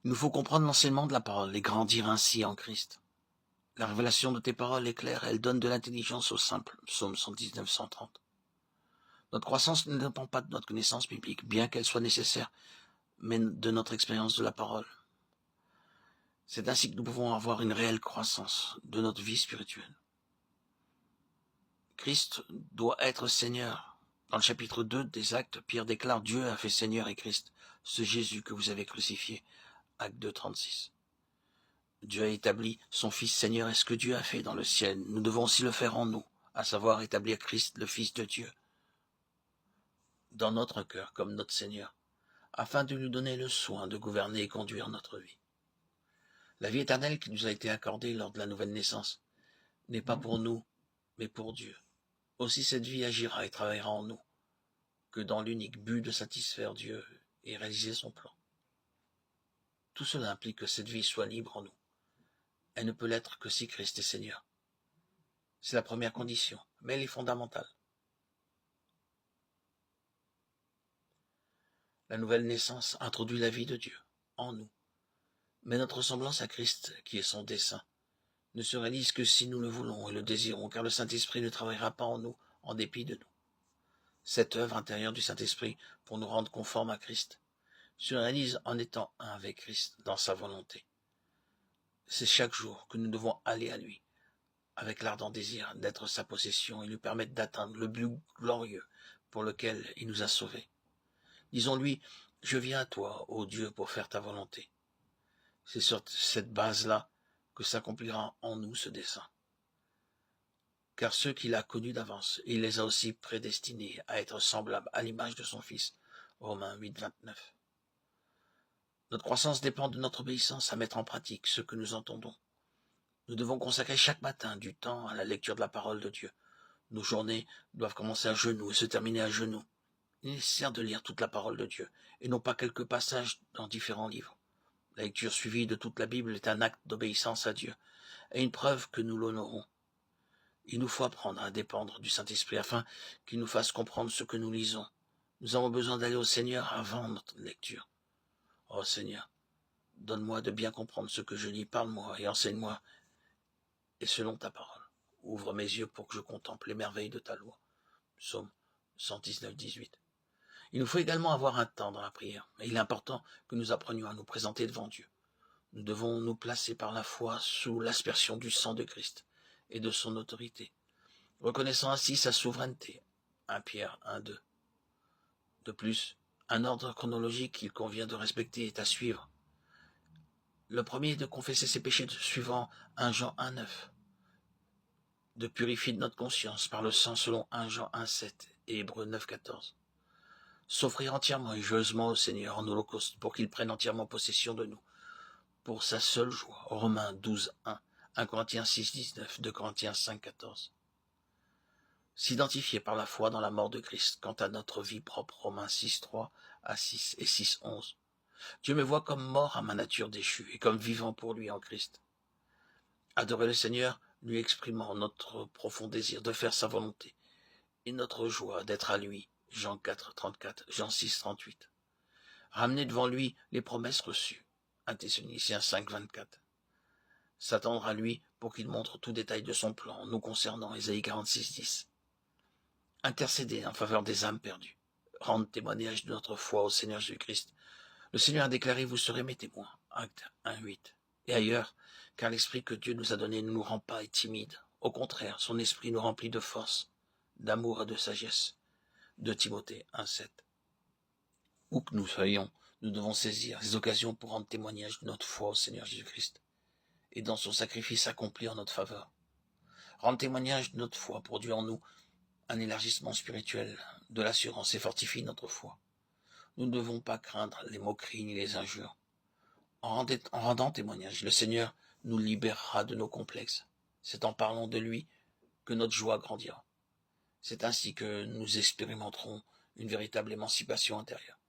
Il nous faut comprendre l'enseignement de la parole et grandir ainsi en Christ. La révélation de tes paroles est claire, elle donne de l'intelligence aux simples. Psaume 119, 130. Notre croissance ne dépend pas de notre connaissance biblique, bien qu'elle soit nécessaire, mais de notre expérience de la parole. C'est ainsi que nous pouvons avoir une réelle croissance de notre vie spirituelle. Christ doit être Seigneur. Dans le chapitre 2 des Actes, Pierre déclare « Dieu a fait Seigneur et Christ, ce Jésus que vous avez crucifié ». Acte 2, 36. Dieu a établi son Fils Seigneur, et ce que Dieu a fait dans le ciel, nous devons aussi le faire en nous, à savoir établir Christ, le Fils de Dieu, dans notre cœur comme notre Seigneur, afin de lui donner le soin de gouverner et conduire notre vie. La vie éternelle qui nous a été accordée lors de la nouvelle naissance n'est pas pour nous, mais pour Dieu. Aussi cette vie agira et travaillera en nous, que dans l'unique but de satisfaire Dieu et réaliser son plan. Tout cela implique que cette vie soit libre en nous. Elle ne peut l'être que si Christ est Seigneur. C'est la première condition, mais elle est fondamentale. La nouvelle naissance introduit la vie de Dieu en nous. Mais notre ressemblance à Christ, qui est son dessein, ne se réalise que si nous le voulons et le désirons, car le Saint-Esprit ne travaillera pas en nous en dépit de nous. Cette œuvre intérieure du Saint-Esprit pour nous rendre conformes à Christ se réalise en étant un avec Christ dans sa volonté. C'est chaque jour que nous devons aller à lui, avec l'ardent désir d'être sa possession et lui permettre d'atteindre le but glorieux pour lequel il nous a sauvés. Disons-lui, je viens à toi, ô Dieu, pour faire ta volonté. C'est sur cette base-là que s'accomplira en nous ce dessein. Car ceux qu'il a connus d'avance, il les a aussi prédestinés à être semblables à l'image de son Fils. Romains 8, 29. Notre croissance dépend de notre obéissance à mettre en pratique ce que nous entendons. Nous devons consacrer chaque matin du temps à la lecture de la parole de Dieu. Nos journées doivent commencer à genoux et se terminer à genoux. Il est nécessaire de lire toute la parole de Dieu, et non pas quelques passages dans différents livres. La lecture suivie de toute la Bible est un acte d'obéissance à Dieu, et une preuve que nous l'honorons. Il nous faut apprendre à dépendre du Saint-Esprit afin qu'il nous fasse comprendre ce que nous lisons. Nous avons besoin d'aller au Seigneur avant notre lecture. Oh Seigneur, donne-moi de bien comprendre ce que je lis, parle-moi et enseigne-moi, et selon ta parole. Ouvre mes yeux pour que je contemple les merveilles de ta loi. Psaume 119, 18. Il nous faut également avoir un temps dans la prière, et il est important que nous apprenions à nous présenter devant Dieu. Nous devons nous placer par la foi sous l'aspersion du sang de Christ et de son autorité, reconnaissant ainsi sa souveraineté. 1 Pierre 1, 2. De plus, un ordre chronologique qu'il convient de respecter est à suivre. Le premier est de confesser ses péchés suivant 1 Jean 1, 9. De purifier notre conscience par le sang selon 1 Jean 1, 7 et Hébreux 9, 14. S'offrir entièrement et joyeusement au Seigneur en holocauste pour qu'il prenne entièrement possession de nous, pour sa seule joie. Romains 12, 1, 1 Corinthiens 6, 19, 2 Corinthiens 5, 14. S'identifier par la foi dans la mort de Christ quant à notre vie propre. Romains 6, 3 à 6 et 6, 11. Dieu me voit comme mort à ma nature déchue et comme vivant pour lui en Christ. Adorer le Seigneur, lui exprimant notre profond désir de faire sa volonté et notre joie d'être à lui. Jean 4, 34, Jean 6, 38. Ramener devant lui les promesses reçues. 1 Thessaloniciens 5, 24. S'attendre à lui pour qu'il montre tout détail de son plan nous concernant. Ésaïe 46, 10. Intercéder en faveur des âmes perdues. Rendre témoignage de notre foi au Seigneur Jésus-Christ. Le Seigneur a déclaré, vous serez mes témoins. Acte 1, 8. Et ailleurs, car l'esprit que Dieu nous a donné ne nous rend pas timides. Au contraire, son esprit nous remplit de force, d'amour et de sagesse. 2 Timothée 1, 7. Où que nous soyons, nous devons saisir les occasions pour rendre témoignage de notre foi au Seigneur Jésus-Christ et dans son sacrifice accompli en notre faveur. Rendre témoignage de notre foi produit en nous un élargissement spirituel de l'assurance et fortifie notre foi. Nous ne devons pas craindre les moqueries ni les injures. En rendant témoignage, le Seigneur nous libérera de nos complexes. C'est en parlant de lui que notre joie grandira. C'est ainsi que nous expérimenterons une véritable émancipation intérieure.